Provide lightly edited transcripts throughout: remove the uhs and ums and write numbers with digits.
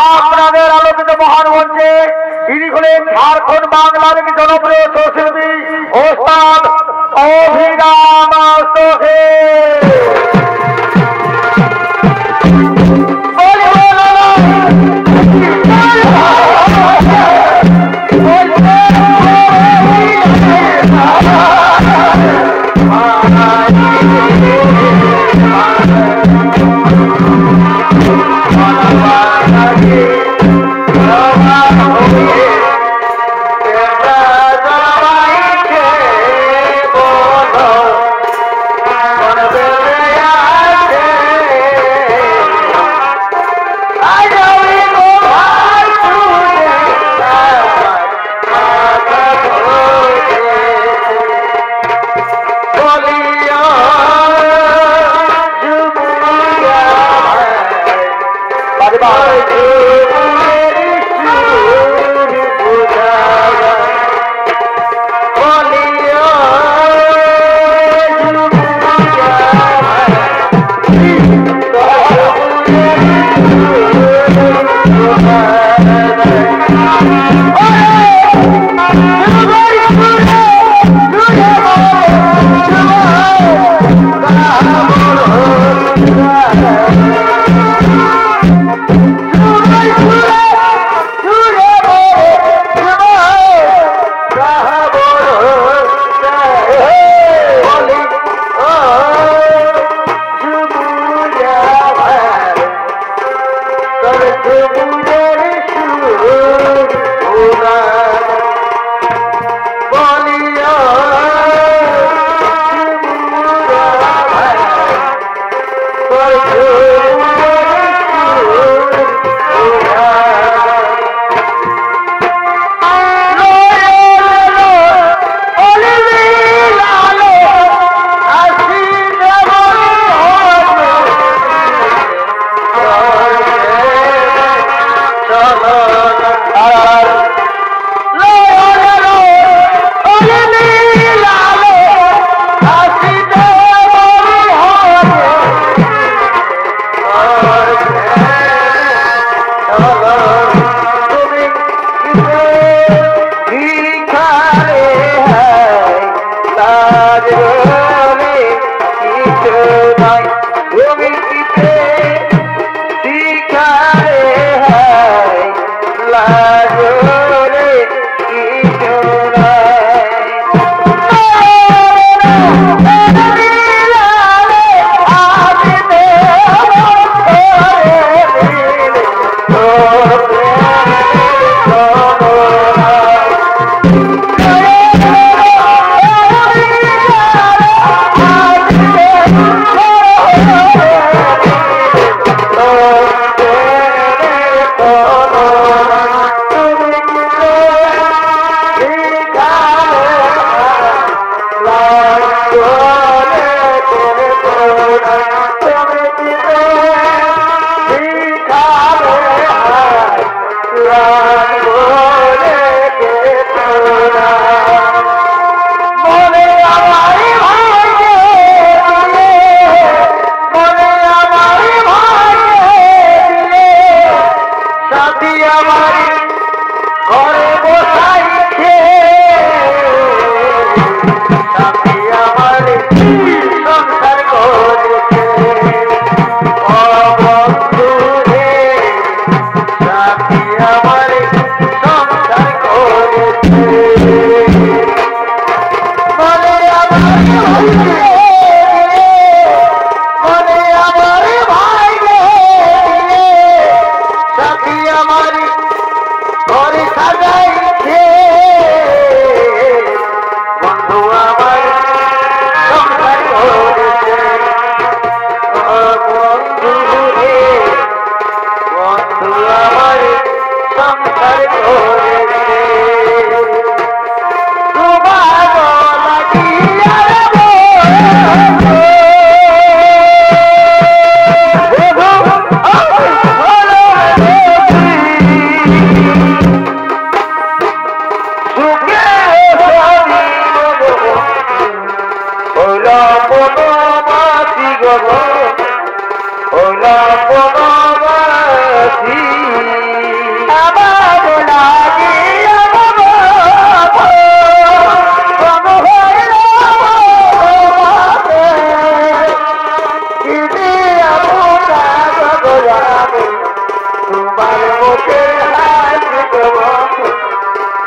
আপনাদের আলোকিত মহান মঞ্চে ইনি হলেন ঝাড়খণ্ড বাংলার জনপ্রিয় শিল্পী ওস্তাদ অভিরাম সোহে।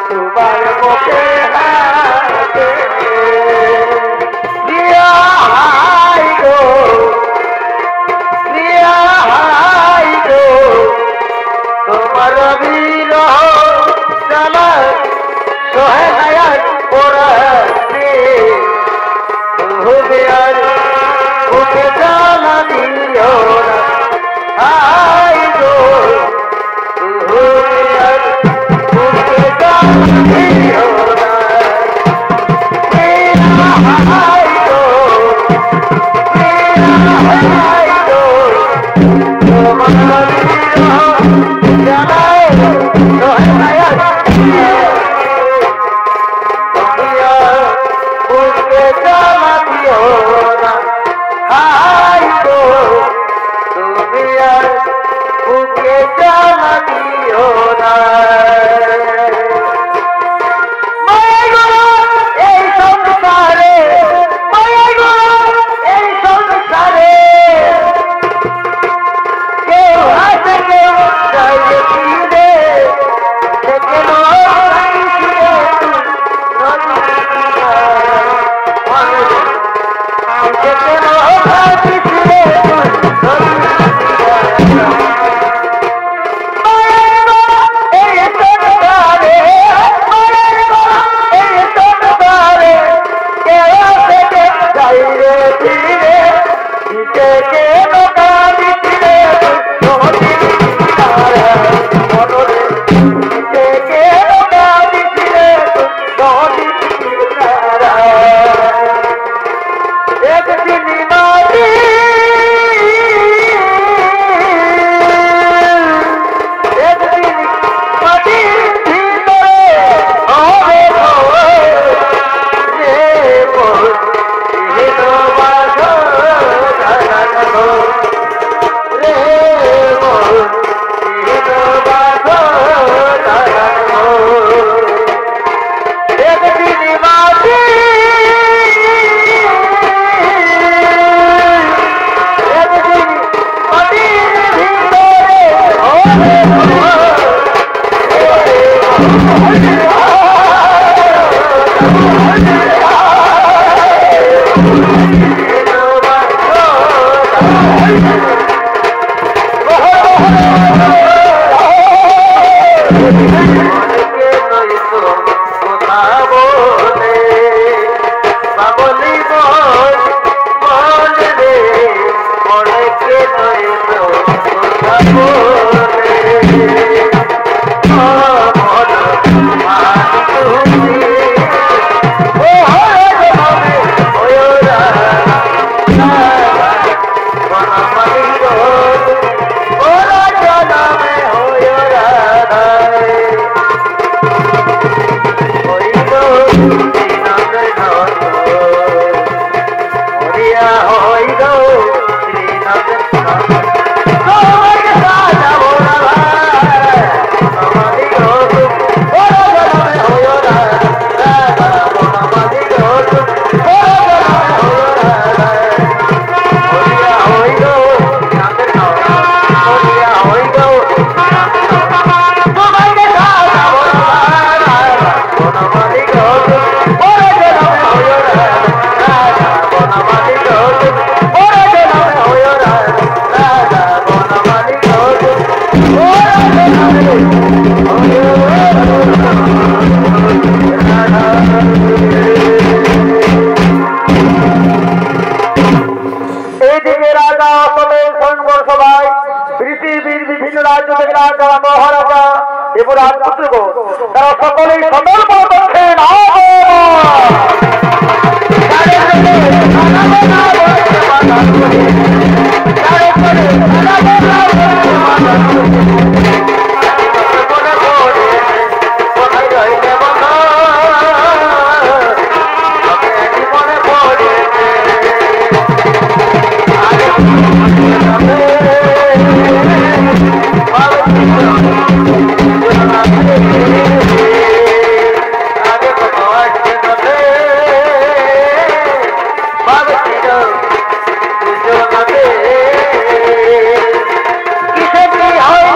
তোমার মুখে হাতে দিয়া হাই গো দিয়া হাই গো তোমার বিরহ জ্বালা সহে হায়াত পড়াতে তুমি আর বুকে জ্বালা দিও না হাই গো তুমি আর বুকে জ্বালা দিও না হাই গো হাই গো তোমার বিরহ জ্বালা সহে হায়াত বুকে জ্বালা দিও না হাই গো তুমি আর বুকে জ্বালা দিও না মায়া গো এই সংসারে মায়া গো এই সংসারে কেউ হাসে কেউ যায় ফিরে সে কেন মহারাজা এবং রাজপুত্রগণ তারা সকলেই সদর্প করছেন কিসে কি হয়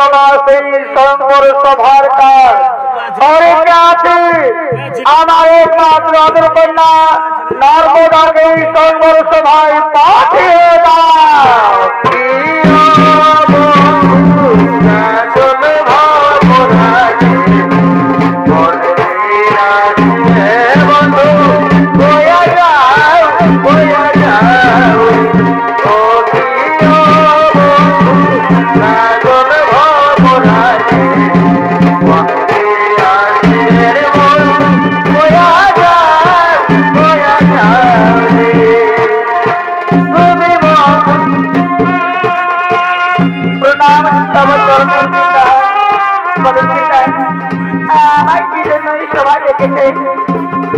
বাবা সেই স্বয়ংবর সভার কাজ আছে আমার একমাত্র আদর কন্যা নর্মদাকে স্বয়ংবর সভায় পাঠিয়ে দাও।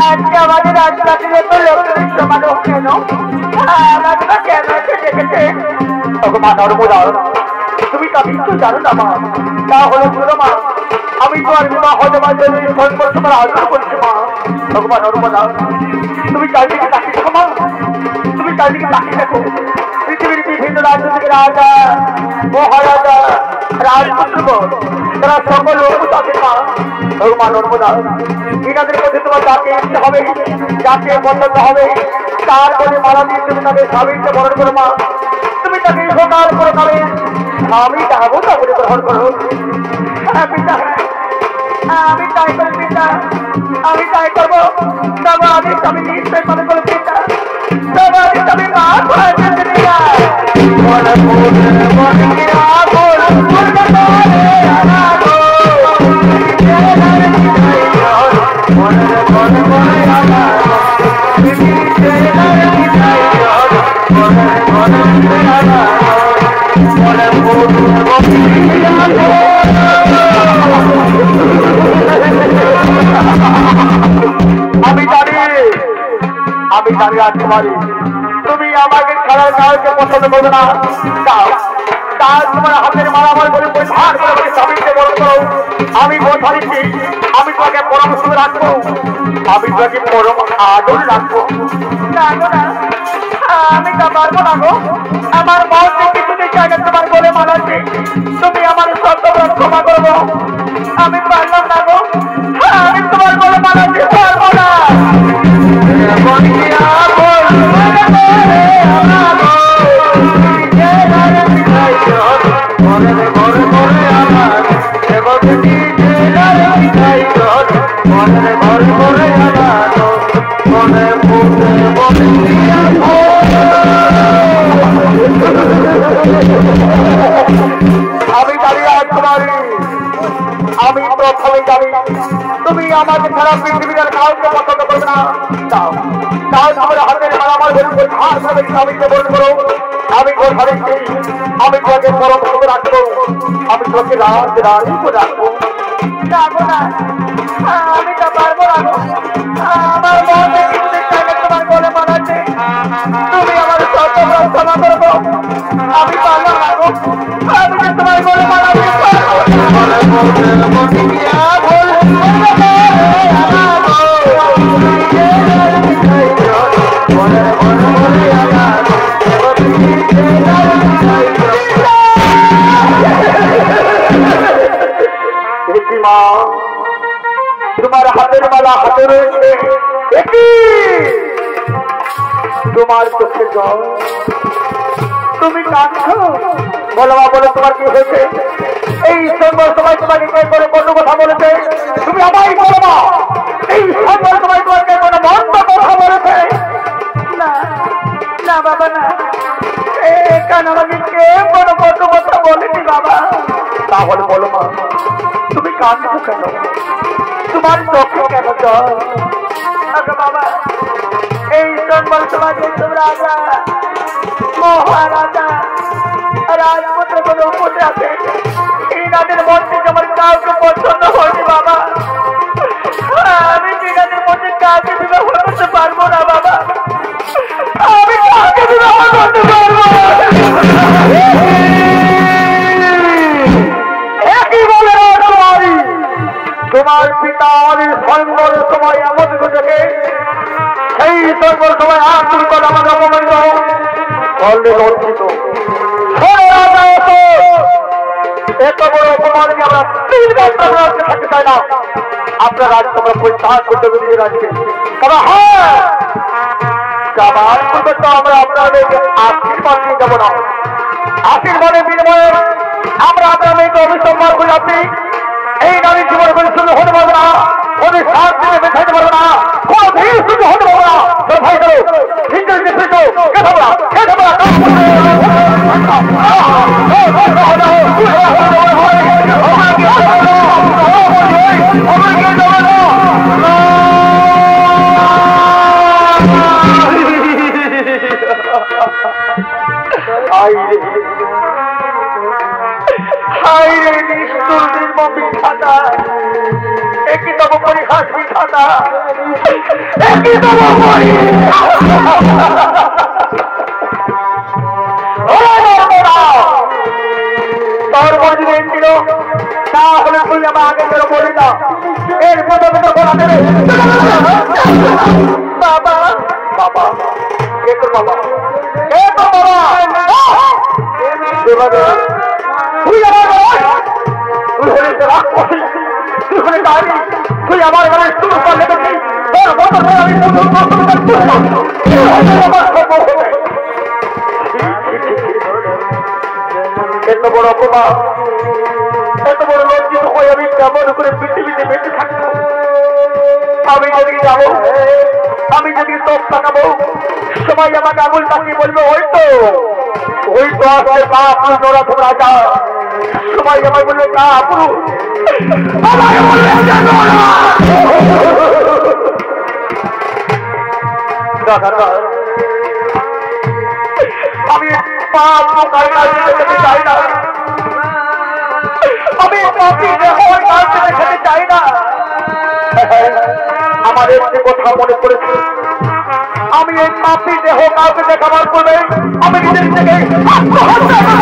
আজকে আমাদের রাজনীতি তো লোকজনের সমালোচনা কেন কেন ডেকেছে তুমি তা কিন্তু জানো না মা, তা হলো বলো মা আমি তো আর বিবাহ দেওয়ার জন্য তোমার আগ্রহ করছি মা। ভগবান নর্মদা তুমি চারিদিকে তাকিয়ে দেখো মা, তুমি চারিদিকে তাকিয়ে দেখো পৃথিবীর বিভিন্ন রাজনৈতিক রাজা মহারাজা রাজপুত্র তারা সকল লোক থাকে মা। ভগবান নর্মদা এনাদের মধ্যে তোমার যাকে ইচ্ছে হবে যাকে পছন্দ হবে তার মধ্যে মালা দিয়ে তুমি তাকে স্বামীকে বরণ করো মা। তুমি তাকে সকাল করে পাবে আমি যাবো তা বলে গ্রহণ করো। আমি তাই করি পিতা, আমি তাই করবো। তবে আমি স্বামী নিশ্চয় মনে করো পিতা, তবে আমি স্বামী মা করে আমি জানি রাজকুমারী তুমি আমাকে ছাড়া কাউকে পছন্দ করবে না। তার তোমার হাতের মারামার করে পরিধান করে স্বামীকে বরণ করো। আমি কথা দিচ্ছি আমি তোমাকে পরম সুখে রাখবো, আমি তোমাকে পরম আদর রাখবো। আমি তা পারবো না গো, আমার মন কিছুতে চাই না তোমার বলে মানাচ্ছি। তুমি আমার সব ক্ষমা করবো, আমি পারলাম না গো, আমি তোমার বলে মানাচ্ছি পারবো না। আমি জানি রাজকুমারী, আমি প্রথমে জানি তুমি আমাকে ছাড়া পৃথিবীর কাউকে পছন্দ করবে না। তাও আমার হাতের মারামার স্বামীকে বরণ করো। আমি কথা দিচ্ছি আমি তোমাকে পরম সুখে রাখবো, আমি তোমাকে রাত রানী করে রাখবো। আমি তা পারবো না, আমার মনে কিছুতে চাই না তোমার বলে মানাচ্ছে। তুমি আমার সব ক্ষমা করবো, আমি পারলাম না গো, আমি যে তোমার বলে মানাচ্ছি তোমার হাতের মালা হাতে রয়েছে, তোমার চোখে জল, তুমি কাঁদছো বলো মা, বলে তোমার কি হয়েছে? এই সঙ্গে সময় তোমাকে কে করে কোনো কথা বলেছে? তুমি আমায় বলো না, এই সঙ্গে সময় তোমাকে কোনো মন্দ কথা বলেছে? না না বাবা না, এখানে আমাকে কে কোনো কত কথা বলেনি বাবা। তাহলে বলো মা তুমি কাঁদছো কেন, তোমার চোখে কেন জল? বাবা এই সঙ্গে সমাজে রাজা মহারাজা রাজপুত্র কোনো উপরে আছে, এনাদের মধ্যে আমার কাউকে পছন্দ হয়নি বাবা। আমি এনাদের মধ্যে কাউকে বিবাহ করতে পারবো না বাবা, আমি কাউকে বিবাহ করতে পারবো না। একই বলে রাজকুমারী, তোমার পিতা আমাদের স্বয়ংবর সময় এমন থেকে সেই স্বয়ংবর সময় আর তুমি কথা আমাদের অপমানিত করলে লজ্জিত। এত বড় অপমান আমরা থাকতে চাই না। আপনার রাজ তোমরা পরিত্যাগ করতে হবে নিজের রাজকে। তবে হ্যাঁ, যাবার পূর্বে তো আমরা আপনাদের আশীর্বাদ নিয়ে যাবো না। আশীর্বাদের বিনিময়ে আমরা আপনার মেয়েকে অভিসম্মান করি। আপনি এই নারীর জীবনে কোনো শুরু হতে পারবো না, কোনো সাত দিনে বেঁচাইতে পারবো না, কোনো ভিড় শুরু হতে পারবো না। ভাই চলো একই তব পরিহাস বিধাতা, একই তব তোর মজুরি ছিল তাহলে তুই আমার আগে কেন বলি না? এর প্রথমে তো বলা দেবে বাবা বাবা কে তোর বাবা? কে তোর বাবা? তুই আমার তুই হলে তুই হলে দাঁড়ি, তুই আমার গানে শুরু করে লেগেছিস। তোর বছর আমি এত বড় অপমান, এত বড় লজ্জিত হয়ে আমি কেমন করে পৃথিবীতে বেঁচে থাকবো? আমি যেদিকে যাবো, আমি যেদিকে চোখ তাকাবো, সবাই আমাকে আঙুল তাকিয়ে বলবে ওই তো আসলে কা পুরুষ নরাধম রাজা। সবাই আমায় বলবে কা পুরুষ, আমি পাপ খেতে চাই না, আমি খেতে চাই না। আমার একটি কথা মনে পড়েছে, আমি এই পাপি দেহ কাউকে দেখাবার পরে আমি নিজের থেকে আত্মহত্যা করব।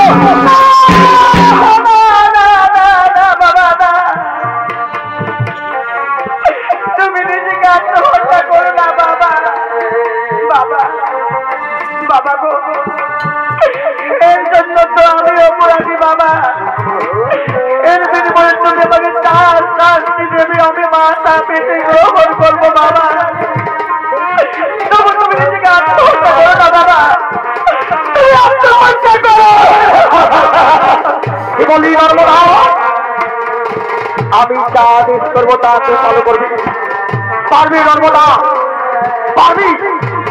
তুমি নিজেকে আত্মহত্যা করো না বাবা। বাবা বাবা গো, এর জন্য তো আমি অপরাধী বাবা। এর বিনিময়ে তুমি আমাকে চার শাস্তি দেবে, আমি মাথা পেতে গ্রহণ করবো বাবা। তবু তুমি নিজেকে আত্মহত্যা করো না বাবা, তুমি আত্মহত্যা করো। কি বলি নর্মদা, আমি যা আদেশ করবো তা তুই ফলো করবি। পারবি নর্মদা, পারবি?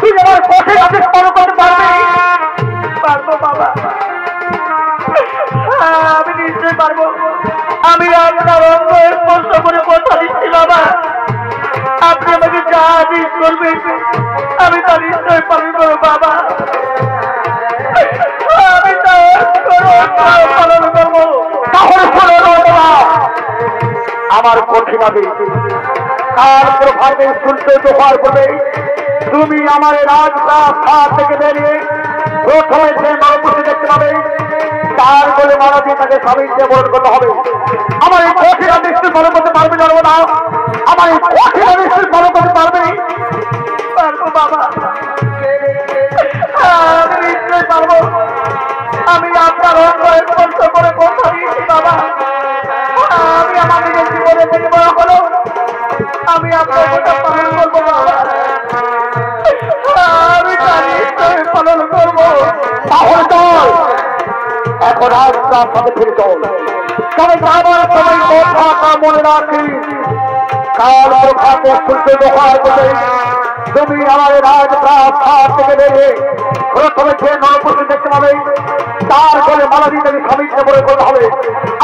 তুই আমার কঠিন আদেশ ফলো করতে পারবি? পারবো বাবা, আমি নিশ্চয়ই পারবো। আমি আপনার অঙ্গ স্পর্শ করে কথা দিচ্ছি বাবা, আপনি আমাকে যা আদেশ করবেন আমি তা নিশ্চয় পালন করবো বাবা। আমি তা পালন করবো। তাহলে আমার কঠিন আদেশ কাল প্রভাবে সূর্য হওয়ার পরে তুমি আমার রাজপ্রাসাদ থেকে বেরিয়ে প্রথমে যে নরপতি দেখতে পাবে, তার বলে মারা দিয়ে তাকে স্বামী দিয়ে বরণ করতে হবে। আমার এই কঠিন আদেশ তুই পালন করতে পারবি না? আমার এই কঠিন আদেশ তুই পালন করতে পারবি? পারবো বাবা, আমি নিশ্চয়ই পারবো। আমি আপনার অঙ্গ স্পর্শ করে কথা দিয়েছি বাবা, আমি আমার নিজের জীবনে থেকে বড় হলো আমি আপনার কথা পালন করবো বাবা, আমি তা নিশ্চয়ই পালন করবো। তাহলে চল এখন রাজপ্রাসাদে ফিরে চল। তবে যাবার সময় কথা মনে রাখি, কাল প্রভাতে সূর্য দোহার করে তুমি আমার রাজপ্রাসাদ থেকে বেরিয়ে প্রথমে যে নরপতি দেখতে পাবে, তার বলে মালা দিয়ে তাকে স্বামীকে বলে করতে হবে।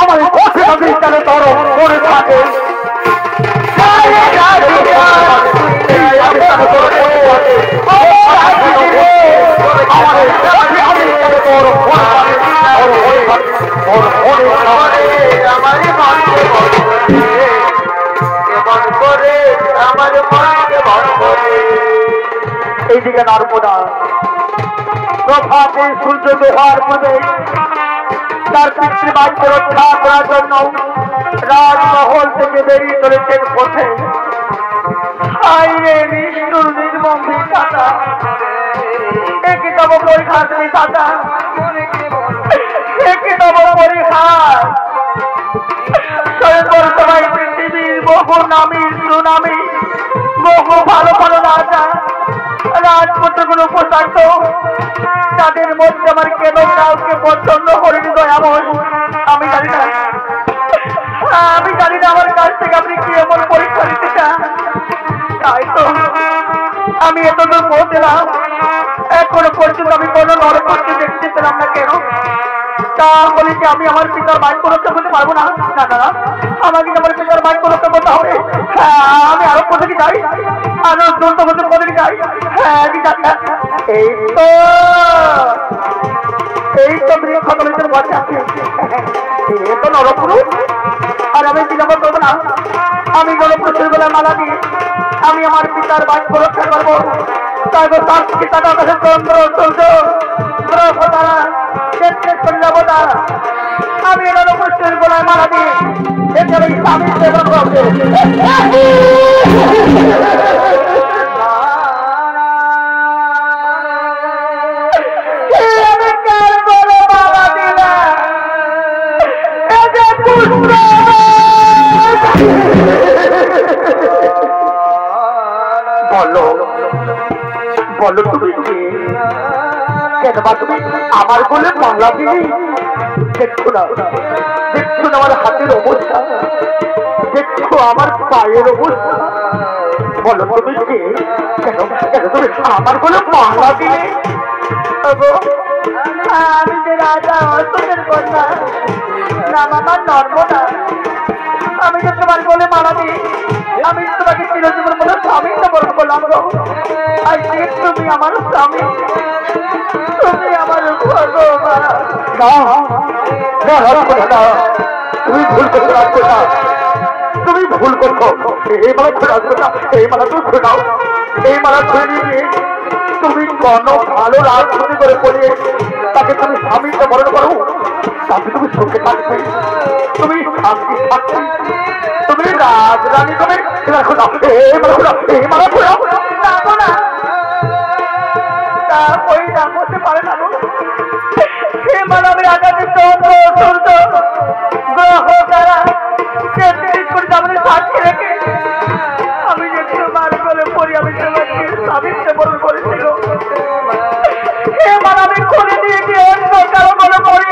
আমার এই কঠিন আদেশ যেন তোর মনে থাকে। এইদিকে নর্মদা প্রভাতে সূর্য দোহার পূর্বে তার পিতৃবাক্য রক্ষা করার জন্য রাজমহল থেকে বেরিয়ে চলেছেন পথে। নিষ্ঠুর নির্মম বিধাতা, একই তব পরিহাস বিধাতা, একই তব পরিহাস। নামি সুনামি বহু ভালো ভালো রাজা রাজপুত্রগুলো উপস্থাপিত, তাদের মধ্যে আমার কেন কাউকে পছন্দ করিনি দয়াময়। আমি জানি না আমার কাছ থেকে আপনি কি এমন পরীক্ষা দিতে চান। তাই তো আমি এতদূর পৌঁছলাম, এখনো পর্যন্ত আমি কোনো নরককে দেখতে পেলাম না। কেন? তাহলে কি আমি আমার পিতার বাক্য রক্ষা করতে পারবো না? না না, আমাকে আমার পিতার বাক্য রক্ষা করতে হবে। আমি আরো পদ্ধতি যাই, আরো দ্রুত পদ্ধতি যাই। এই তো বৃক্ষতলের বসে আছে, এ তো নরপুরুষ। আর আমি বিলম্ব করবো না, আমি নরপুরুষের বেলায় মালা দিয়ে আমি আমার পিতার বাক্য রক্ষা করবো। তারপর তার পিতাটা কাছে চন্দ্র সূর্য গ্রহ তারা যাবো না। আমি নরপুরুষের বেলায় মালা দিয়ে এতে আমি স্বামী সেবন করবো। বলো তুমি কেন তুমি আমার বলে মালা দিয়ে? দেখছো না আমার হাতের অবস্থা, দেখছো আমার পায়ের অবস্থা। বলো তুমি কে? কেন তুমি আমার বলে মালা দিলে? আমি যে রাজা অশোকের কন্যা, নাম আমার নর্মদা। আমি যে তোমার বলে মালা দিই, আমি তোমাকে চিরজীবন বলে স্বামী বরণ করলাম। আজকে তুমি আমার স্বামী, তুমি আমার ভগবান। তুমি ভুল করতে রাখছো না, তুমি ভুল করছো। এই মালা খুলে আসবে না, এই মালা তুমি খুলে নাও। এই মালা খুলে নিয়ে তুমি কোনো ভালো রাজনীতি করে পড়িয়ে তাকে তুমি স্বামীকে বরণ করো, তাকে তুমি সুখে থাকবে, তুমি শান্তি থাকবে, তুমি রাজরানী তুমি। এই মালা খুলে, এই মালা খুলে যাবো না। তা ওই নাম হতে পারে না। সে মালা আমি রাজাদের চন্দ্র সূর্য গ্রহ তারা আমাদের সাক্ষী রেখে আমি যে তোমার বলে পড়ি, আমি তোমাকে স্বামীকে বরণ করেছিল। সে মালা আমি খুলে দিয়ে গিয়ে অন্য কারো বলে পড়ি,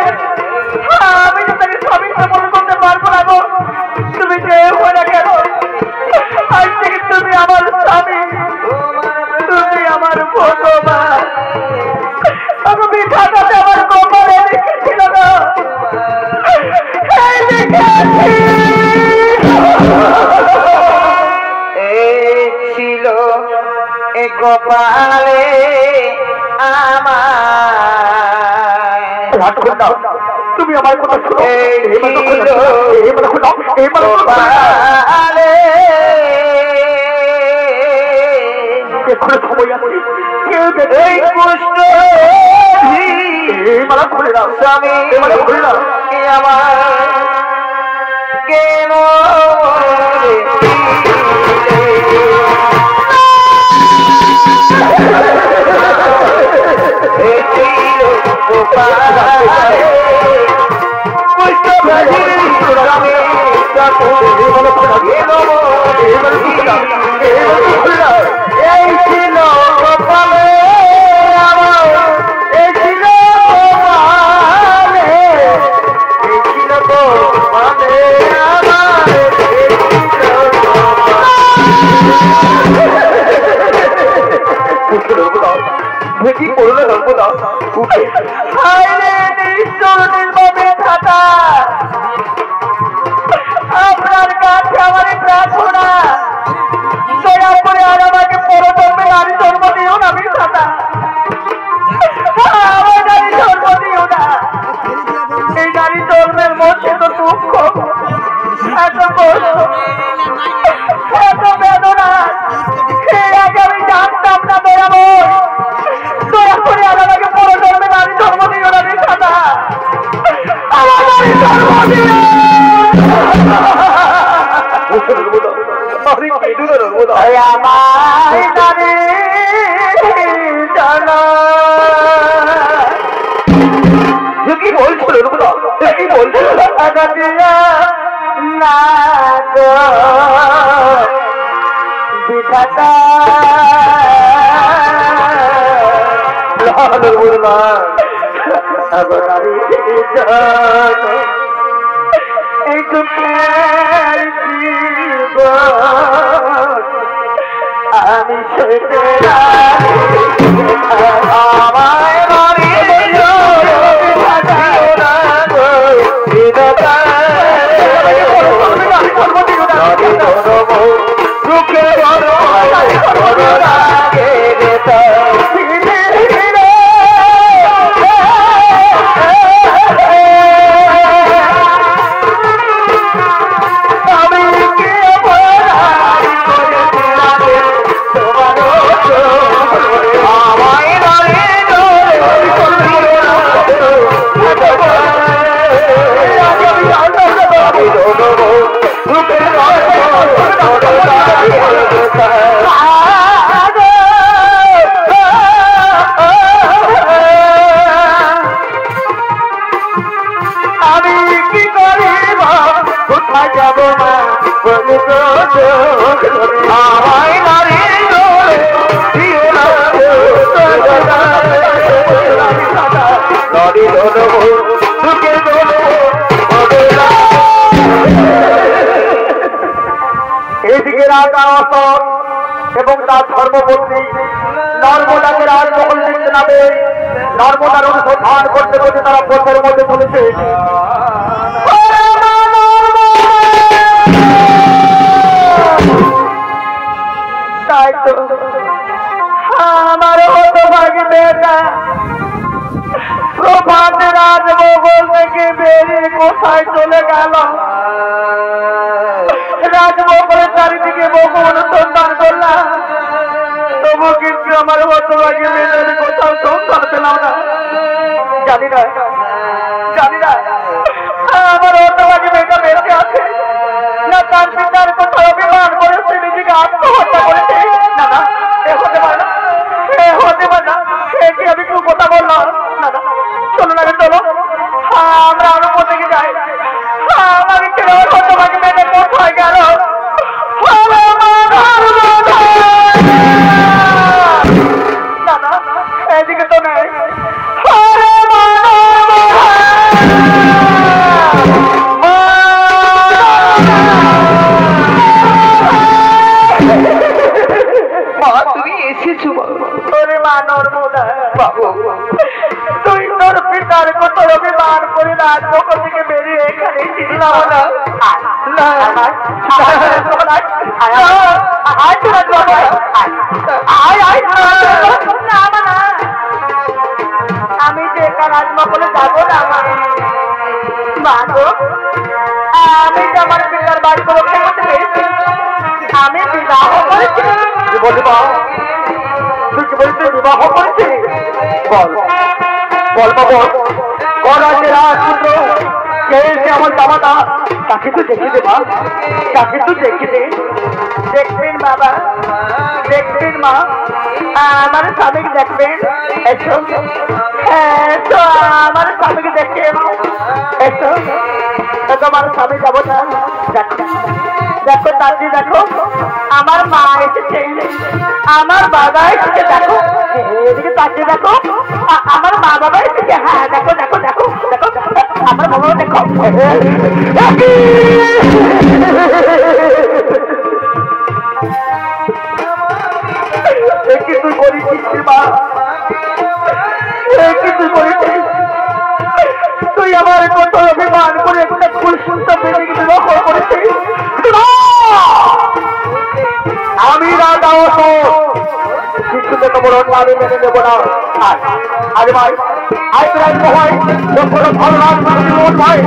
আমি যে তাকে স্বামীকে বরণ করতে পারবো না। তুমি যে হয়ে না কেন, আজ থেকে তুমি আমার স্বামী, তুমি আমার ভগবান। আমি বিধাতাতে আমার কপালে লিখেছিল না, ছিল এ কপালে আমার। তুমি আমার কথা শুনো, সময় আছে, মালা খুলে দাও স্বামী, মালা খুলে দাও। আমার কেন আপনার কাছে আমার প্রার্থনা, দয়া করে আর আমাকে পরজন্মে নারী জন্ম দিও না। আমি দাদা আমার নারী জন্ম দিও না। এই নারী জন্মের মধ্যে তো দুঃখ, এত কষ্ট, এত বেদনা, সেই আগে আমি জানতাম না। দয়া করে আর আমাকে পরজন্মে নারী জন্ম দিও না। আমি দাদা আমার নারী জন্ম দিও। কি বলছিল না আমি সেটা আমায় এদিকে রাজা অশোক এবং তার ধর্মপত্নী নর্মদাকে রাজমহল দেখতে নামে নর্মদার অনুসন্ধান করতে করতে তারা পথের মধ্যে চলেছে। তাই তো আমার হতভাগী মেয়েটা প্রভাতে রাজমহল থেকে বেরিয়ে কোথায় চলে গেল? রাজমহলের চারিদিকে বহু অনুসন্ধান করলাম, তবু কিন্তু আমার হতভাগী মেয়েদের কোথাও সন্ধান পেলাম না। জানি না আমার হতভাগী মেয়েটা বেঁচে আছে না তার পিতার কোথাও অভিমান করেছে, নিজেকে আত্মহত্যা করেছে। না না, এ হতে পারে না, কি আমি কেউ কথা বললাম না। চলো না, চলো আমরা অনুপর থেকে যাই। আমাকে ছেড়ে আমার হতভাগী মেয়েটা কোথায় গেল? না না, এদিকে তো নেই। তুমি এসেছো তুই তোর পিতার কত অভিমান করে রাজমহল থেকে বেরিয়ে এখানে ছিলাম না। আমি যে একা রাজমহলে যাবো না। আমি যে আমার পিতার বাড়ি রক্ষা করতে পেরেছি, আমি বিবাহ করেছি। বলি মা, তুই কি বলতে বিবাহ করেছি? বল বাবা, বল আছে রাজপুত্র কে এসে আমার জামাতা, তাকে তো দেখে দে মা, তাকে তো দেখে দে। দেখবেন বাবা, দেখবেন মা, আমার স্বামীকে দেখবেন। এসো এসো, আমার স্বামীকে দেখে এসো। তোমার স্বামী যাবো না। দেখো দাদি, দেখো আমার মা এসেছে, আমার বাবা এসেছে। দেখো এদিকে তাকিয়ে দেখো, আমার মা বাবা এসেছে। হ্যাঁ দেখো দেখো দেখো দেখো, আমার বাবা দেখো। কি তুই করেছিস মা, কি তুই করেছিস? তুই আমার কত অভিমান করে একটা ফুল শুনতে পেরে বিবাহ করেছিস। আমি রাজা অশোক কিছু থেকে বড় আমি মেনে নেব না। আরে ভাই আজ রাজমহল যখন ভালো রাজমহল ভাই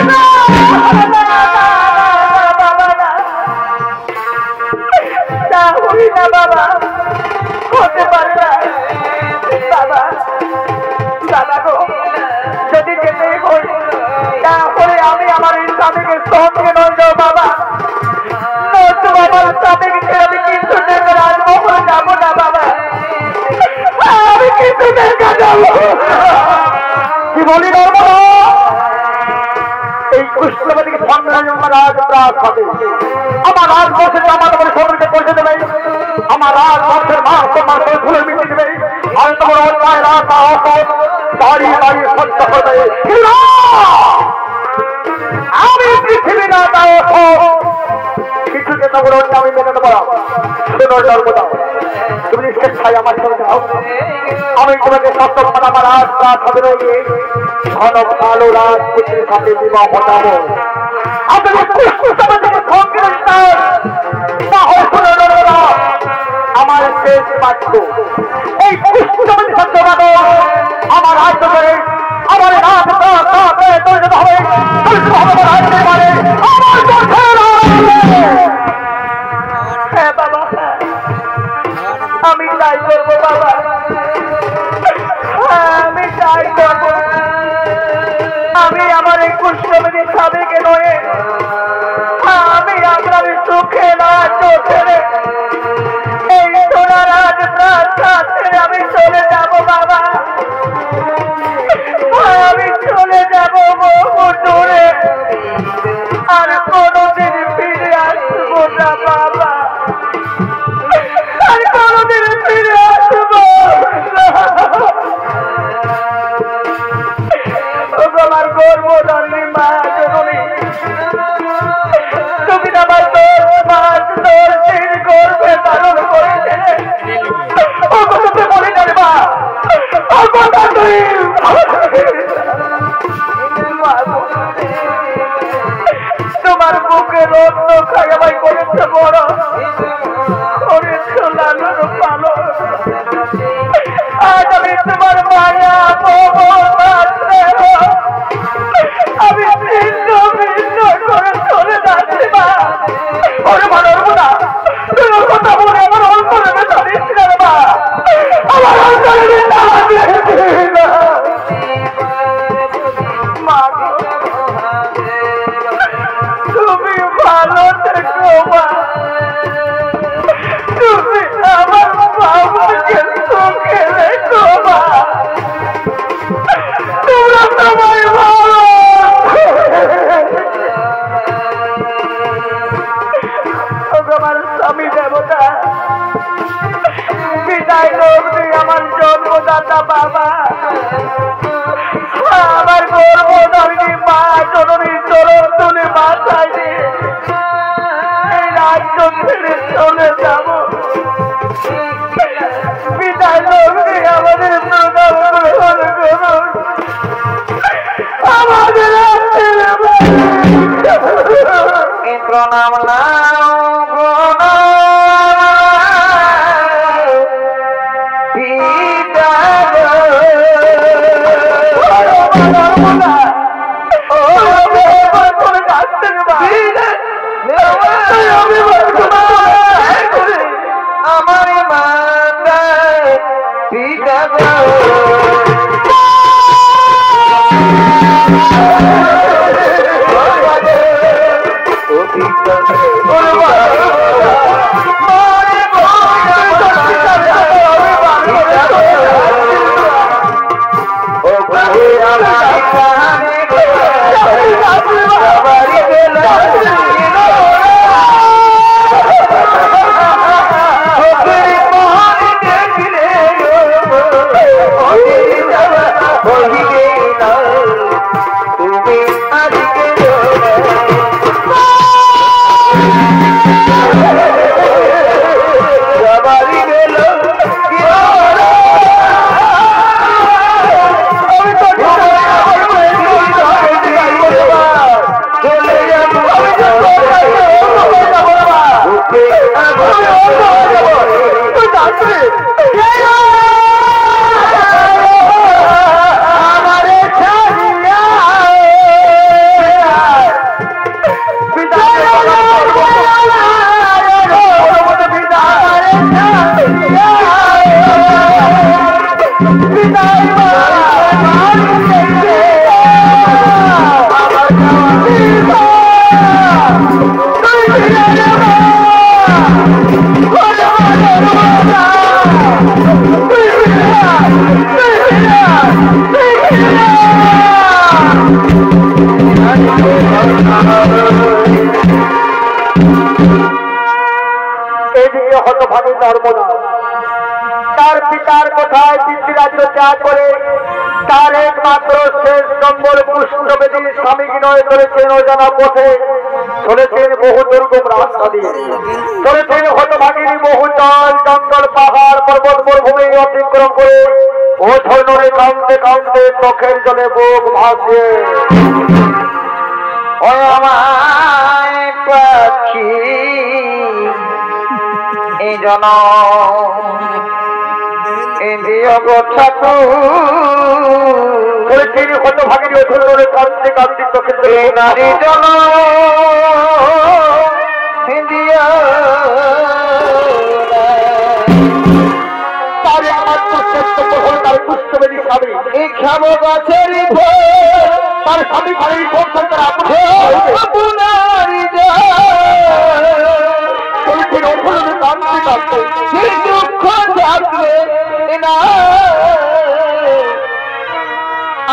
না বাবা, হতে পারে না বাবা। দাদা গো, যদি যেতে হয় তাহলে আমি আমার স্বামীকে সঙ্গে নয় যাও বাবা, নয়তো আমার স্বামীকে আমি কিন্তু দেখে রাজমহল যাবো না বাবা, আমি কিন্তু দেখা যাবো। কি বলি নর্মদা, এই কৃষ্ণবাদীকে রাজ প্রাস হবে আমার রাজবংশের আমার সবাইকে করতে দেবে আমার রাত বর্ষের মাস তোমার ভুলে মিটিয়ে দেবে আর তোমার অন্যায় রাত দাঁড়িয়ে দাঁড়িয়ে সত্য করবে আমি পৃথিবী না তাও কিছুকে তোমার আমি মেনে নেবো শোনো জন্মদাও তুমি স্বেচ্ছায় আমার সঙ্গে যাও আমি তোমাকে সত্য আমার রাত রাত হবে রয়ে ঘন কালো রাত পুত্রের সাথে বিবাহ ঘটাবো আমার শেষ বাক্য এই আমার রাজ্য করে আমার রাত হবে বাবা আমি তাই করবো বাবা আমি তাই করবো আমি আমার এই কুষ্ঠমণি স্বামীকে নয়ে আমি আপনার সুখে না চোখে এই সোনার রাজ প্রাসাদ ছেড়ে আমি চলে যাবো বাবা আমি চলে যাবো বহু দূরে আর কোনোদিন ফিরে আসবো না বাবা আর কোনোদিন ফিরে আসবো আমার গর্ভধারী মা জননী তুমি আমার 10 মাস 10 দিন গর্ভে ধারণ করেছিলে ও কথা বলে যাবে মা ও কথা তুই তোমার বুকে রত্ন খাই আমায় করেছে বড় করেছ লালন পালন আজ আমি তোমার মায়া আমি ভিন্ন ভিন্ন করে চলে যাচ্ছি মা ওরে মানব না তোমার কথা বলে আমার অন্তরে বেঁধে দিচ্ছি না মা আমার অন্তরে মা তুমি ভালো থেকো মা তুমি আমার বাবাকে সুখে রেখো মা তোমরা সবাই ভালো আমার স্বামী দেবতা বিদায় করবি আমার জন্মদাতা বাবা আমার গর্ভধারিণী মা জননী চরণ তুলে মাথায় দিয়ে এই রাজ্য ছেড়ে চলে যাব বিদায় করবি আমাদের প্রণাম গ্রহণ করুন আমাদের প্রণাম আমার মাতা পিতা তুমি আজকে নর্মদা তার পিতার কোথায় পিতৃরাজ্য ত্যাগ করে তার একমাত্র শেষ নম্বর পুষ্পবেদী স্বামী বিনয় করেছেন অজানা পথে চলেছেন বহু দুর্গম রাস্তা দিয়ে চলেছেন হতভাগিনী বহু জল জঙ্গল পাহাড় পর্বত মরুভূমি অতিক্রম করে ও ঝর্ণরে কাঁদতে কাঁদতে চোখের জলে বুক ভাসিয়ে পাখি এই জন ঠাকুর হতভাগিনী ও ঝর্ণরে কাঁদতে কাঁদতে চোখের জলে নারী জন হিন্দিয়া তার একমাত্র শ্রেষ্ঠ প্রহর তার পুষ্পবেদী স্বামী এই খাবো গাছের তার স্বামী ঘরের সংসার তার দুঃখ থাকবে না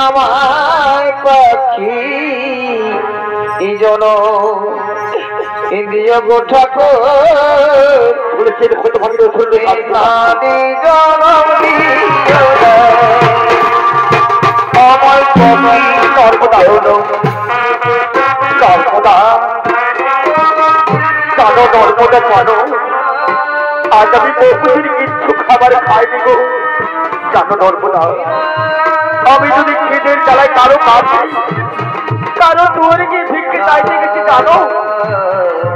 আমার পাখি এই জন ইন্দ্রিয় গো ঠাকুর বলেছেন হতভাগিনী ও ঝর্ণরে আমার নর্মদা হলো নর্মদা জানো নর্মদা জানো আজ আমি বহুদিন কিচ্ছু খাবার খাইনি গো জানো নর্মদা আমি যদি খিদের জ্বালায় কারো কাছে কারো দুয়ারে গিয়ে ভিক্ষে চাইতে গেছি জানো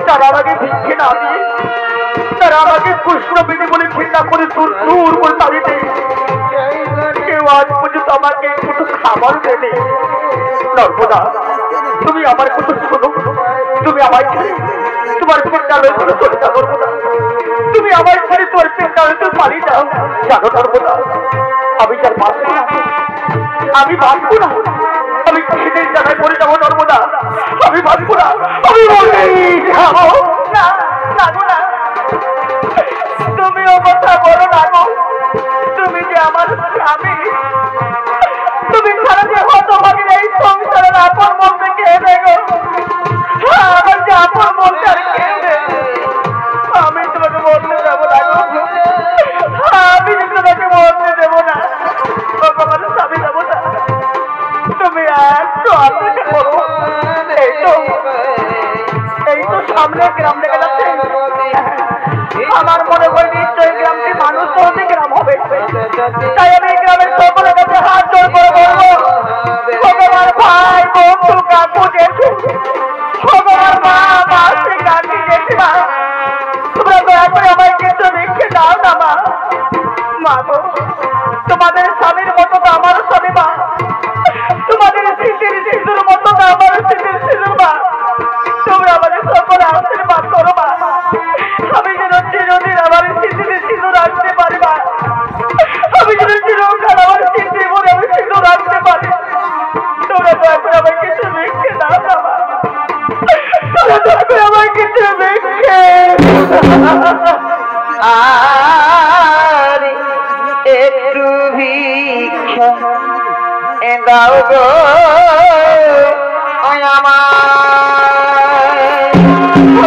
তারা আমাকে ভিক্ষে না দিয়ে তারা আমাকে পুষ্পবেদী বলে ঘৃণা করে দূর দূর করে তাড়িয়ে দেয় কেউ আজ পর্যন্ত আমাকে একটু খাবার দেবে নর্মদা তুমি আমার কথা শোনো তুমি আমার ছেড়ে তোমার পেট্টালে চলে যাও নর্মদা তুমি আমার ছেড়ে তোমার পেট্টালে পালিয়ে যাও জানো নর্মদা আমি যার বাঁচবো না আমি বাঁচবো না আমি খিদের জায়গায় পড়ে যাবো নর্মদা আমি বাঁচবো না আমি না তুমিও কথা বলো না গো তুমি যে আমার স্বামী তুমি ছাড়া যে হতভাগিনী এই সংসারের আপন বলতে কে দেখো আমার যে আপন বলতে আর কে আমি তোমাকে বলতে যাবো না আমি যে তোমাকে বলতে দেবো না আমার স্বামী যাবো না তুমি একটু অপেক্ষা করো এই তো সামনে গ্রাম লেগে যাচ্ছে আমার মনে হয় নিশ্চয়ই গ্রামটি মানুষ সহজে গ্রাম হবে তাই আমি গ্রামের সকলের কাছে হাত জোর করে বলবো ভগবান ভাই বন্ধু কাকু জেঠু ভগবান মা মাসি কাকি জেঠিমা তোমরা দয়া করে আমায় কিছু দেখে দাও না মা গো তোমাদের স্বামীর মতো তো আমার স্বামী মা তোমাদের স্মৃতির শিশুর মতো তো আমার স্মৃতির শিশুর মা তোমরা আমাদের সকলে আশীর্বাদ করো মা আমি যেন চিরদিন আমার স্মৃতিতে শিশু রাখতে পারি মা আমি যেন চিরকাল আমার স্মৃতি মনে আমি শিশু রাখতে পারি তোমরা দয়া করে আমায় কিছু দেখে দাও না মা তোমরা দয়া করে আমায় কিছু দেখে আর একটু ভিক্ষা দাও গো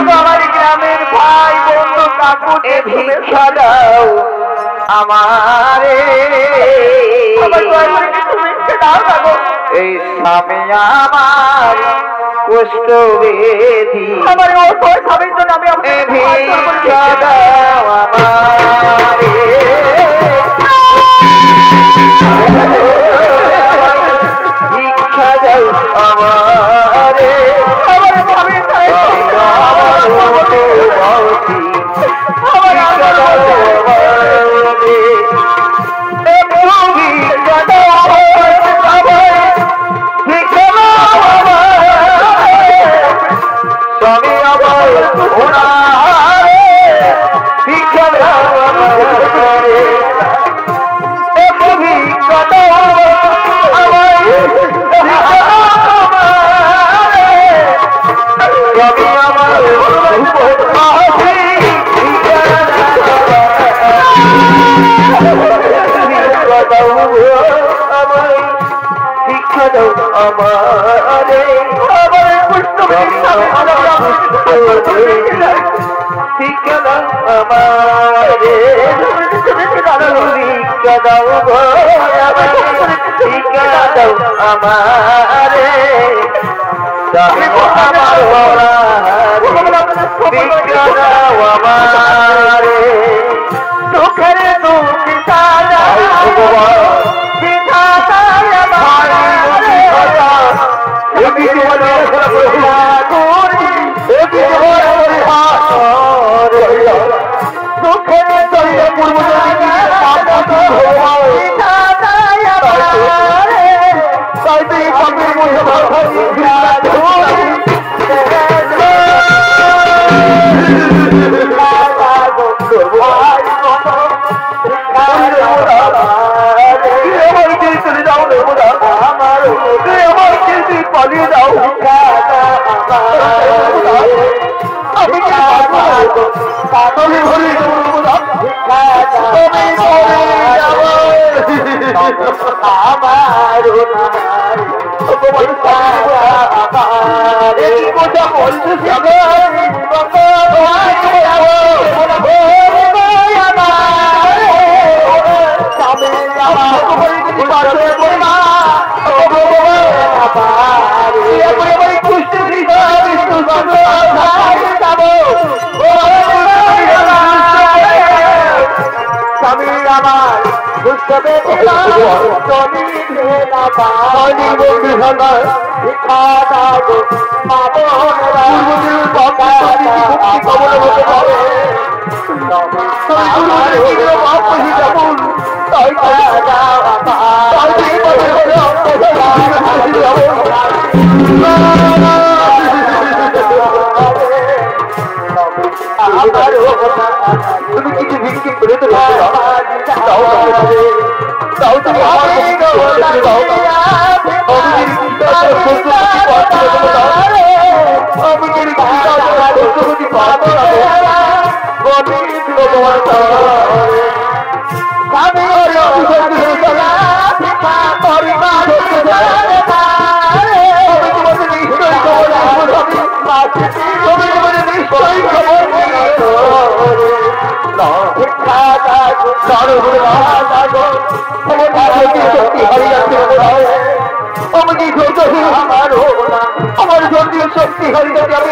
আমার গ্রামের ভাই বন্ধু কাকু ভিক্ষা দাও আমারে এই স্বামী আমার কষ্ট বেদি আমার ওই স্বামীর জন্য আমি ভিক্ষা দাও আমারে ভিক্ষা দাও আমারে আমার শিক্ষা দাও আমারে শিক্ষা দাও গো শিক্ষা দাও আমারে আমার শিক্ষা দাও আমারে সুখের দুঃখ সারা শিক্ষা দাও আমারে পালিয়ে যাও আমি ভরে তুমি কিছু ভিক্ষে করে তো আমার শরীর শক্তি হয়ে যাবে আমি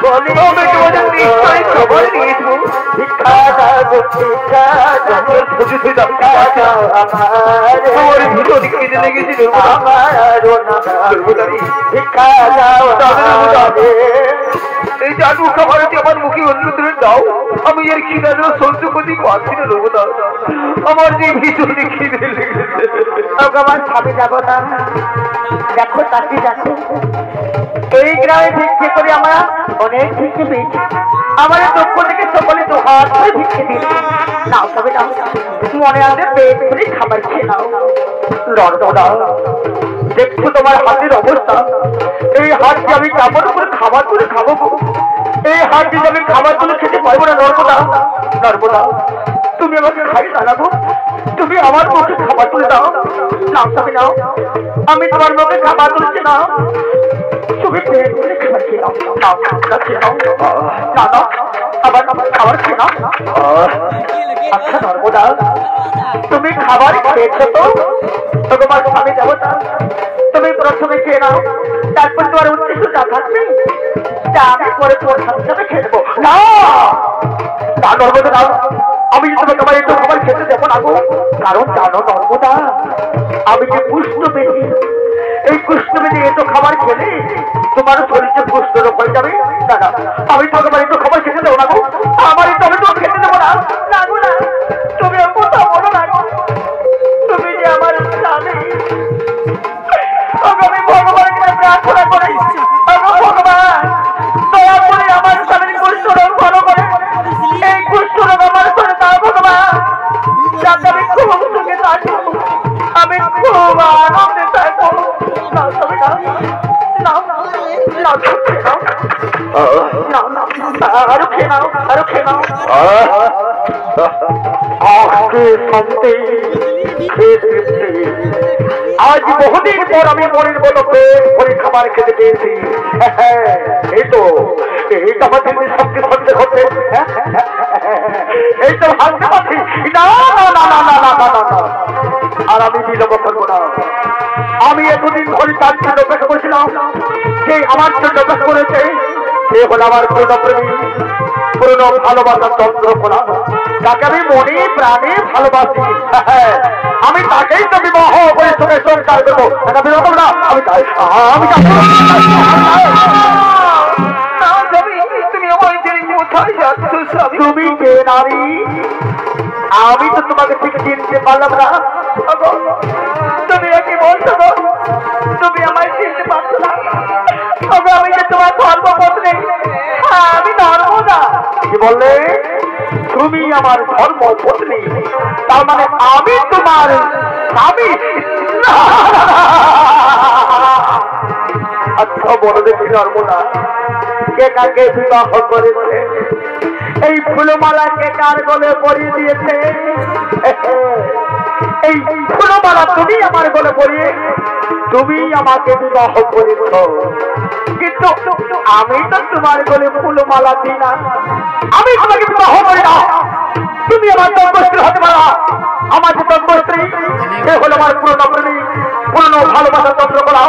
বলি আমি তোমাদের নিশ্চয়ই খবর নিয়েছি। ভিক্ষা দাও ভিক্ষা দাও বুঝেছি ভিক্ষা দাও আমার ভিতরে কেঁদে লেগেছিল আমার ভিক্ষা দাও এই জাদু খাবারটি আমার মুখে অন্য তুলে দাও। আমি এর খিদা সহ্য করতে পারছি না রঘুদা, আমার যে ভিতরে খিদে লেগেছে। আমার খাবে যাবো না, দেখো তাকে দেখো এই গ্রামে ভিক্ষে করে আমরা অনেক ভিক্ষে পেয়েছি। আমার দুঃখ থেকে সকলে তো হাত করে ভিক্ষে দিয়েছি। নাও তবে নাও, মনে আছে পেট করে খাবার খেয়ে নাও। নর্মদা দেখছো তোমার হাতের অবস্থা, এই হাতটি আমি কেমন করে খাবার করে খাবো? এই হাত দিয়ে আমি খাবার তুলে খেতে পারবো না। নর্মদা নর্মদা তুমি আমাকে খাইয়ে জানাবো, তুমি আমার মুখে খাবার তুলে দাও। নাও তবে নাও, আমি তোমার মুখে খাবার তুলছি না, তুমি পেট করে খাবার খেয়ে নাও। নাও খেয়ে নাও, না না আবার খাবার খেয়ে নাও। আচ্ছা নর্মদা তুমি খাবার খেয়েছো তো? তোমার আমি যাবো না, তুমি প্রথমে খেয়ে নাও, তারপর তোমার উদ্দেশ্য যা থাকবে তা আমি পরে তোমার সাথে সাথে খেয়ে নেবো। না না নর্মদা না, আমি তোমাকে আমার একটু খাবার খেতে দেবো না গো। কারণ জানো নর্মদা আমি যে কুষ্ঠ পেয়েছি, এই কুষ্ঠ পেয়ে এত খাবার খেলে তোমার শরীরে কুষ্ঠ রোগ হয়ে যাবে। না না আমি তোমাকে আমার একটু খাবার খেতে দেবো না গো, আমার একটু আমি তোমাকে খেতে দেবো না। না গো না, তুমি কথা বলো না গো, তুমি যে আমার স্বামী। আমি ভগবানের কাছে প্রার্থনা করি, ভগবান দয়া করে আমার স্বামীর কুষ্ঠ রোগ ভালো করে, এই কুষ্ঠ রোগ আমার করে দাও ভগবান, যাতে আমি খুব সুখে থাকবো, আমি খুব আনন্দে থাকবো। নাও তবে নাও, নাও নাও নাও খেয়ে নাও, নাও নাও আরো খেয়ে নাও, আরো খেয়ে নাও। আজ বহুদিন পর আমি মনের মতো পেট ভরে খাবার খেতে পেয়েছি। এই তো এই তো আমার সবকে সত্যি হচ্ছে, এই তো ভাবতে পারছি। না না না না না না না না, আর আমি বিলম্ব করবো না। আমি এতদিন ধরে তার জন্য অপেক্ষা করেছিলাম, যে আমার জন্য অপেক্ষা করেছে সে হল আমার পূর্ণপ্রেমী, পূর্ণ ভালোবাসার চন্দ্রকোনা, যাকে আমি মনে প্রাণে ভালোবাসি। আমি তাকেই তো বিবাহ করে তোকে সংসার করবো। না আমি চাই, আমি তুমি কে নারী? আমি তো তোমাকে ঠিক চিনতে পারলাম না। তুমি কি বলছো? তুমি আমায় চিনতে পারছো না? আমি যে তোমার ধর্মপত্নী, আমি নর্মদা। কি বললে? তুমি আমার ধর্মপত্নী, তার মানে আমি তোমার স্বামী? আচ্ছা বলো দেখি নর্মদা, কে কাকে বিবাহ করেছে? এই ফুলমালা কে কার গলে পরিয়ে দিয়েছে? এই ফুলমালা তুমি আমার গলে পরিয়ে তুমি আমাকে বিবাহ করেছ, কিন্তু আমি তো তোমার গলে ফুলমালা দিই না, আমি তোমাকে বিবাহ করি না। তুমি আমার দম্পত্রী হতে পারো, আমার যে দম্পত্রী সে হলো আমার পুরনো প্রেমী, পুরনো ভালোবাসা চন্দ্রকোনা,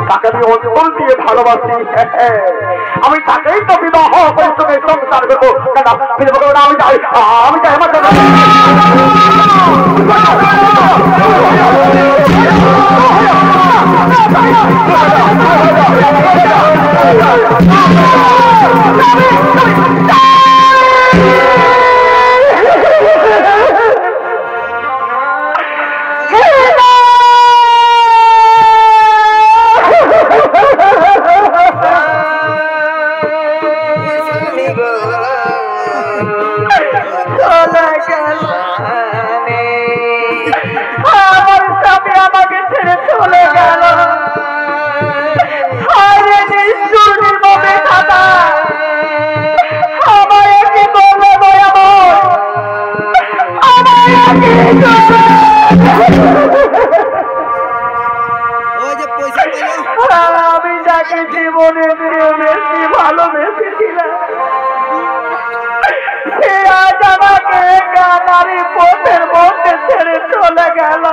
তাকে আমি অঞ্চল দিয়ে ভালোবাসি। আমি তাকেই তো বিবাহ করে তোকে সংসার করবো। আমি চাই, আমি চাই আমার আমি যাকে জীবনে বেশি ভালোবেসেছিলাম সে আজ আমাকে নারী পথের মধ্যে ছেড়ে চলে গেল।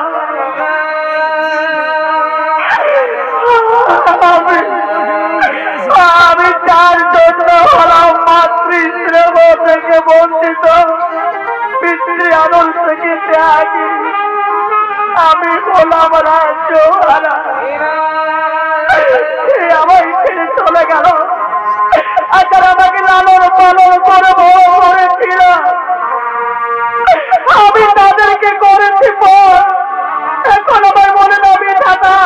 আমি তার জন্য হলাম মাতৃস্নেহ থেকে বঞ্চিত, পিতৃ আদর থেকে ত্যাগী, আমি হলাম রাজ্য হারা। আমায় ছেড়ে চলে গেল, আচ্ছা আমাকে লালন পালন করে বড় করেছিল, আমি তাদেরকে করেছি পর। এখন আমার মনে নবী দাদা,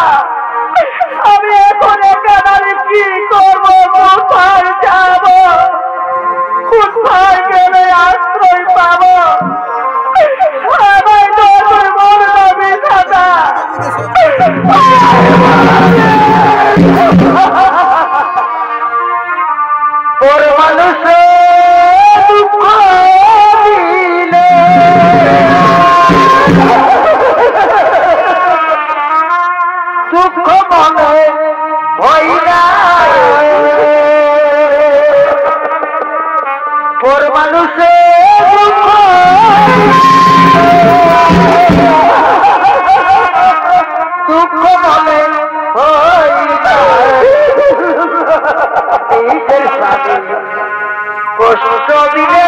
আমি এখন একাধারে কি করবো, কোথায় যাব, কোথায় গেলে আশ্রয় পাবো? আমায় তোর মনে নবী দাদা। তোর মানুষে দুঃখ দিলে দুঃখ মনে হয় না, তোর মানুষে দুঃখ দুঃখ মনে হয় না, নিজের সাথে কষ্ট দিলে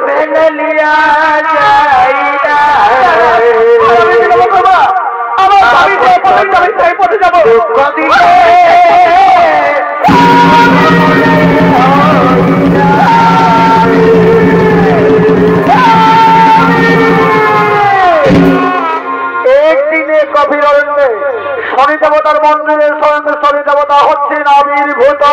মেনে লিয়া যায় না। আমার পথে যাবো, দুঃখ দিলে একদিনে গভীর অরণ্যে শনি দেবতার মন্দিরে স্বয়ং শনি দেবতা হচ্ছেন আবির্ভূত।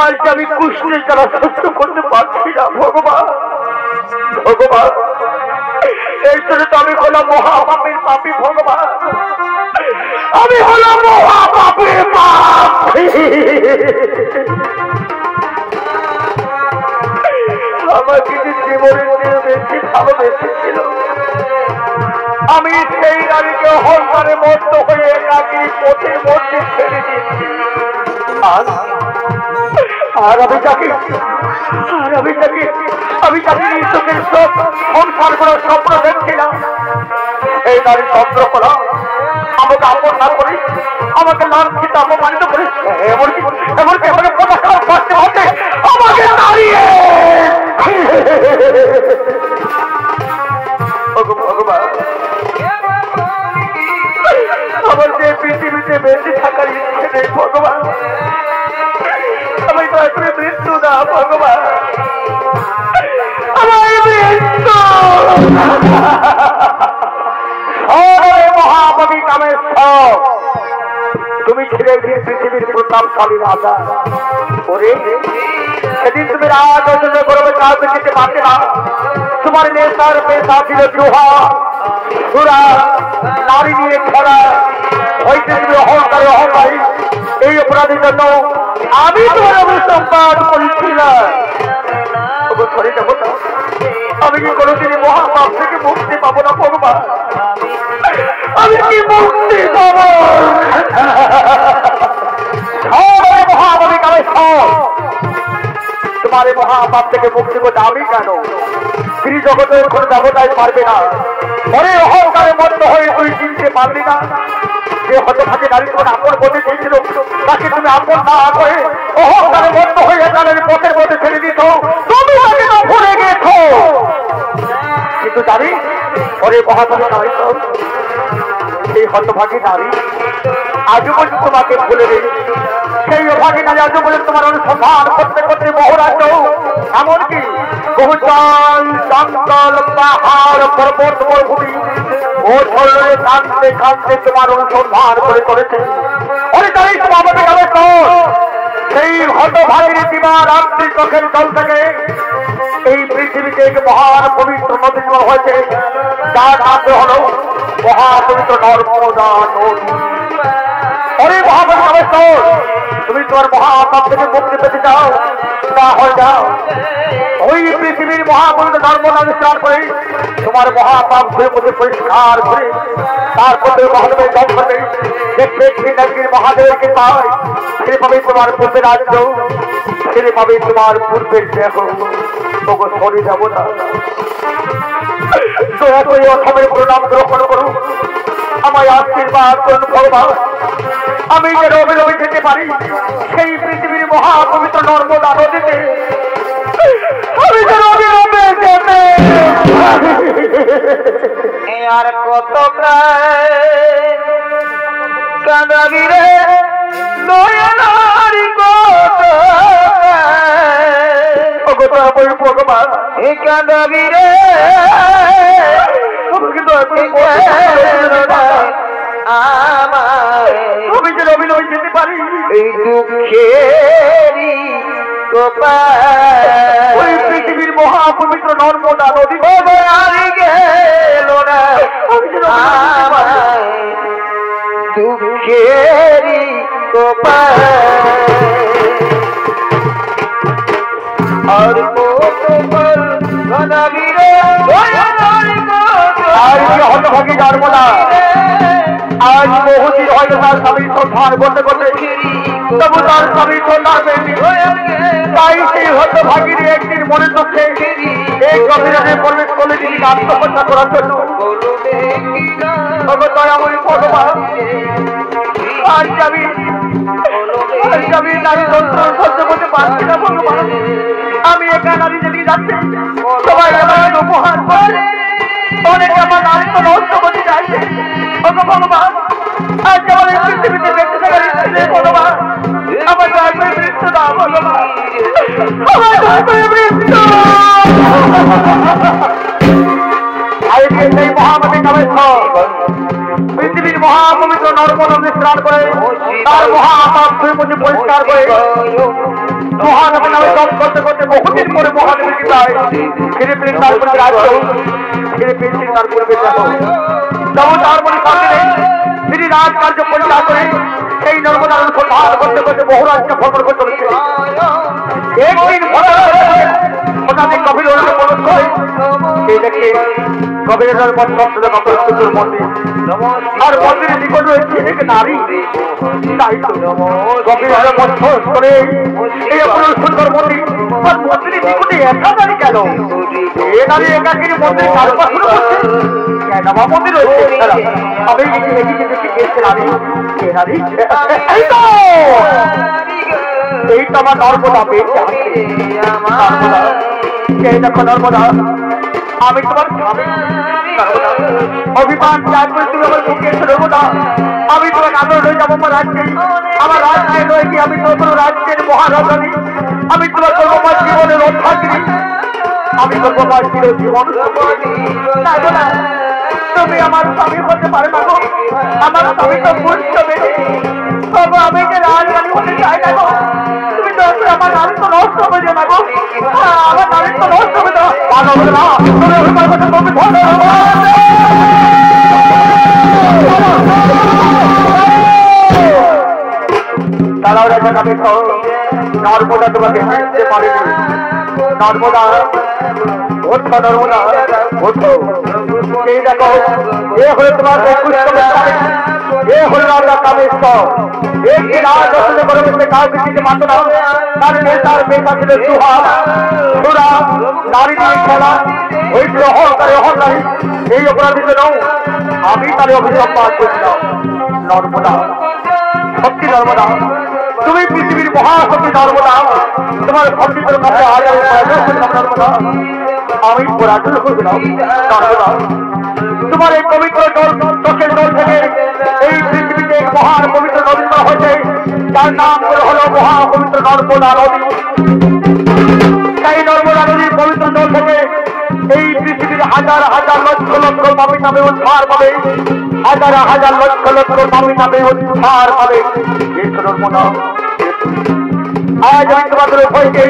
আজ আমি কৃষ্ণের দ্বারা সহ্য করতে পারছি না ভগবান। ভগবান, এই জন্য তো আমি হলাম মহাপাপের পাপী ভগবান, আমি হলাম মহাপাপের পাপী। আমাকে যে জীবনের চেয়ে বেশি ভালোবেসেছিল, আমি সেই নারীকে অহংকারে মত্ত হয়ে একাকী পথের মধ্যে ছেড়ে দিয়েছি। আর আমি তাকে চোখের সব সংসার করার স্বপ্ন দেখছিলাম। এই নারী চন্দ্র করা আমাকে আপন না করে, আমাকে লাঞ্ছিত অপমানিত করে, এমনকি আমাকে প্রকাশ করতে হতে আমাকে দাঁড়িয়ে। ভগবান, আমার যে পৃথিবীতে বেঁচে থাকার ইচ্ছে নেই ভগবান, আমি দয়া করে মৃত্যু না ভগবান, আমার মৃত্যু। মহাকবি কামেশ্বর, তুমি ছিলে পৃথিবীর প্রতাপশালী রাজা। ওরে, সেদিন তুমি রাজ গরমে কাজ যেতে পারতে না। তোমার নেশার পেশা ছিল জুহা, সুরা, নারী নিয়ে খেলা। হইতে তুমি অহংকারী। এই অপরাধের জন্য আমি তোমার অভিসম্পাদ করেছিলাম। আমি কি কোনোদিনই মহাপাপ থেকে মুক্তি পাবো না ভগবান? আমি কি মুক্তি পাবো? মহাকবি কামেশ্বর, তোমার এই মহাপাপ থেকে মুক্তি করতে আমি কেন স্ত্রী জগতের কোন দেবতাই পারবে না। পরে অহংকারে মত্ত হয়ে তুই চিনতে পারবি না যে হতভাগে নারী তোমার আপন পথে চেয়েছিল, তাকে তুমি আপন না করে অহংকারে মত্ত হয়ে তাদের পথের মধ্যে ছেড়ে দিত, তুমি তাকে না ভুলে গেছো। কিন্তু জানি পরে মহাপাপ নারী সেই হতভাগী নারী আজও পর্যন্ত তোমাকে ভুলে নেই। সেই অভাগী নারী আজও পর্যন্ত তোমার অনুসন্ধান করতে করতে মহারাজ্য এমনকি বহু জঙ্গল পাহাড় পর্বত মরুভূমি ও ঝরলে কাঁদতে কাঁদতে তোমার অনুসন্ধান করে চলেছে। তাই তোমাকে গেলে তো সেই হতভাগীর দিবা রাত্রি চোখের জল থেকে এই পৃথিবীতে এক মহান পবিত্র নদী হয়েছে, যার নাম হল মহাপবিত্র নর্মদা নদী। অরে মহাপবিত্র তুমি তোমার মহাপাপ থেকে মুক্তি পেতে চাও, তা হয়ে যাও ওই পৃথিবীর মহাপবিত্র নর্মদা স্নান করে তোমার মহাপাপ ধুয়ে মধ্যে পরিষ্কার করে তারপরে মহাদেবের জল করবে, দেখবে একদিন মহাদেবের কৃপায় ফিরে পাবে তোমার পূর্বের রাজ্য, ফিরে পাবে তোমার পূর্বের দেহ। তবু শরীর দেবতা দয়া করে অথমের প্রণাম গ্রহণ করুন, আমায় আশীর্বাদ করুন ভগবান, আমি যে রবি রবি যেতে পারি সেই পৃথিবীর মহাপবিত্র নর্মদা নদীতে, আমি যে রবি রবি যেতে আর কত কাঁদাবি রে নয়নারি কত ভগবান এই কাঁদাবি রে আমি যে রবি রবি যেতে পারি এই দুঃখেরি ওই পৃথিবীর মহাপবিত্র নর্মদা নদী গেল না দুঃখেরি আর হতভাগী নর্মদা আজ বহুদিন হয়ে তার স্বামী সন্ধান করতে করতে তবু তার স্বামী সন্ধান পেয়েছি। তাই সেই হতভাগীর একদিন মনে দুঃখে এই গভীরে প্রবেশ করলে তিনি আত্মহত্যা করার জন্য দয়াময়ী ভগবান আজ আমি নারী যন্ত্র সহ্য করতে পারছি না ভগবান। আমি একা নারী যেদিকে যাচ্ছি সবাই আমার উপহার করে অনেক আমার নারী তো নষ্ট করতে চাইছে। ভগবান আজ আমার এই পৃথিবীতে বেঁচে থাকার ইচ্ছে ভগবান, আমার দয়া করে মৃত্যু দাও ভগবান, আমার দয়া করে মৃত্যু। আজকে সেই মহামতি কামেশ্বর পৃথিবীর মহাপবিত্র নর্মদা স্নান করে তার মহাপাপ মধ্যে পরিষ্কার করে মহানবী নামে জপ করতে করতে বহুদিন পরে মহানবীর কৃপায় ফিরে ফিরে তার পূর্বে রাজ্য ফিরে ফিরে তার পূর্বে যাবো তবু তার মনে শান্তি নেই। তিনি রাজকার্য পরিচালনা করে সেই নর্মদার অনুসন্ধান করতে করতে বহু রাজ্য ভ্রমণ করে চলেছে। একদিন হঠাৎ গভীর প্রবেশ করে সেই দেখে গভীর মন্দির আর মন্দিরের নিকট রয়েছে এক নারী। তাই তো গভীর করে এই সুন্দর মন্দির আর মন্দিরের নিকটে একা নারী কেন? এ নারী একাকিনী মন্দির কারবার শুরু করছে কেন? বা মন্দির রয়েছে আমি নারী এই তো আমার নর্মদা পেয়েছে। দেখো নর্মদা আমি তোমার অভিমান ত্যাগ করে তুমি আমার বুকে নর্মদা আমি তোমার আদর হয়ে যাবো আমার রাজ্যে। আমার রাজ্যে রয়ে গিয়ে আমি তোমার রাজ্যের মহারাজনী, আমি তোমার কর্মপাত জীবনের অধ্যাত্রী, আমি কর্মপাত জীবন। তুমি আমার স্বামী হতে পারে না গো, আমার স্বামী তো বুঝতে হবে তবে আমি যে রাজরানী হতে চাই না গো। তুমি তো আমার নারী তো নষ্ট হবে যে না গো, আমার নারী তো নষ্ট হবে না। তারাও রাজা আমি নর্মদা তোমাকে হাঁটতে পারিনি নর্মদা ওঠো নর্মদা ওঠো এই দেখো এ হলো তোমার এ হলো রাজা কামেশ্বর একটি রাজ আসলে করে বসে কাউকে দিতে পারতো না তার নেতার পেশা ছিল সুহা সুরা নারী নিয়ে খেলা হয়েছিল অহংকারে অহংকারী এই অপরাধী জন্য আমি তার অভিযোগ পাঠ করেছিলাম নর্মদা সত্যি নর্মদা তুমি পৃথিবীর মহাশক্তি নর্মদা তোমার ভক্তির কাছে নর্মদা আমি পরাজয় করেছিলাম নর্মদা তোমার এই পবিত্র জল চোখের জল থেকে এই পৃথিবীতে এক মহান পবিত্র নদী হয়েছে যার নাম করে হলো মহাপবিত্র নর্মদা নদী সেই নর্মদা নদীর পবিত্র জল থেকে এই পৃথিবীর হাজার হাজার লক্ষ লক্ষ পাপী নামে উদ্ধার পাবে হাজার হাজার লক্ষ লক্ষ পাপী নামে উদ্ধার পাবে নর্মদা আজ আমি তোমাদের ভয়কে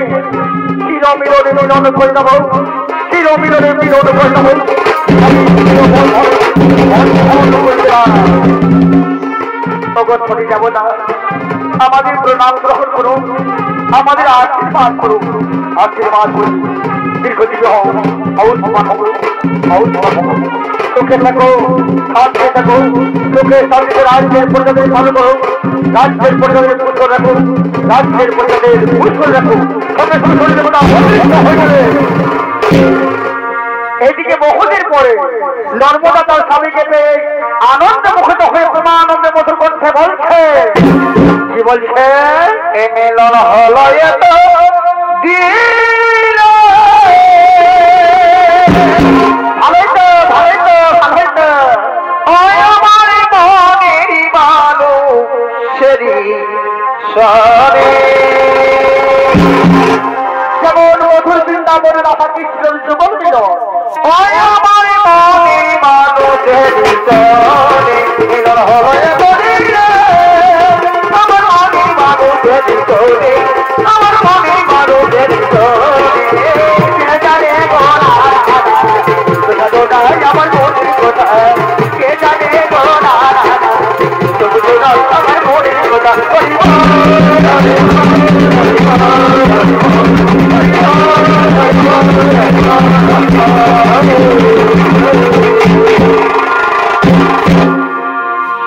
চির মিলনে মিলন করে দেবো চির মিলনে মিলন করে দেবো দেবতা আমাদের প্রণাম গ্রহণ করুন আমাদের আশীর্বাদ করুন আশীর্বাদ করুন দীর্ঘজীবী হও অবস্থান সুখে থাকো শান্তি থাকো সুখে শান্তিতে রাজ্যের প্রজাদের ভালো করো রাজ্যের প্রজাদের পুজো রাখো রাজ্যের প্রজাদের পুজো রাখো সঙ্গে সঙ্গে দেবতা হয়ে গেলে এদিকে বহুদিন পরে নর্মদা তার স্বামীকে পেয়ে আনন্দে মুখিত হয়ে আনন্দে মতো করছে বলছে কি বলছে ভালোই তো ভালোই তো ভালোই তো আমার মনের ভালো যেমন মধুর বৃন্দাবনের রাধা কৃষ্ণের যুগল দিল আমার মনে মানুষের মিলন হলো আমার মনে মানুষের আমার মনে মানুষের জানে আমার মনের কথা কে জানে আমার মনের কথা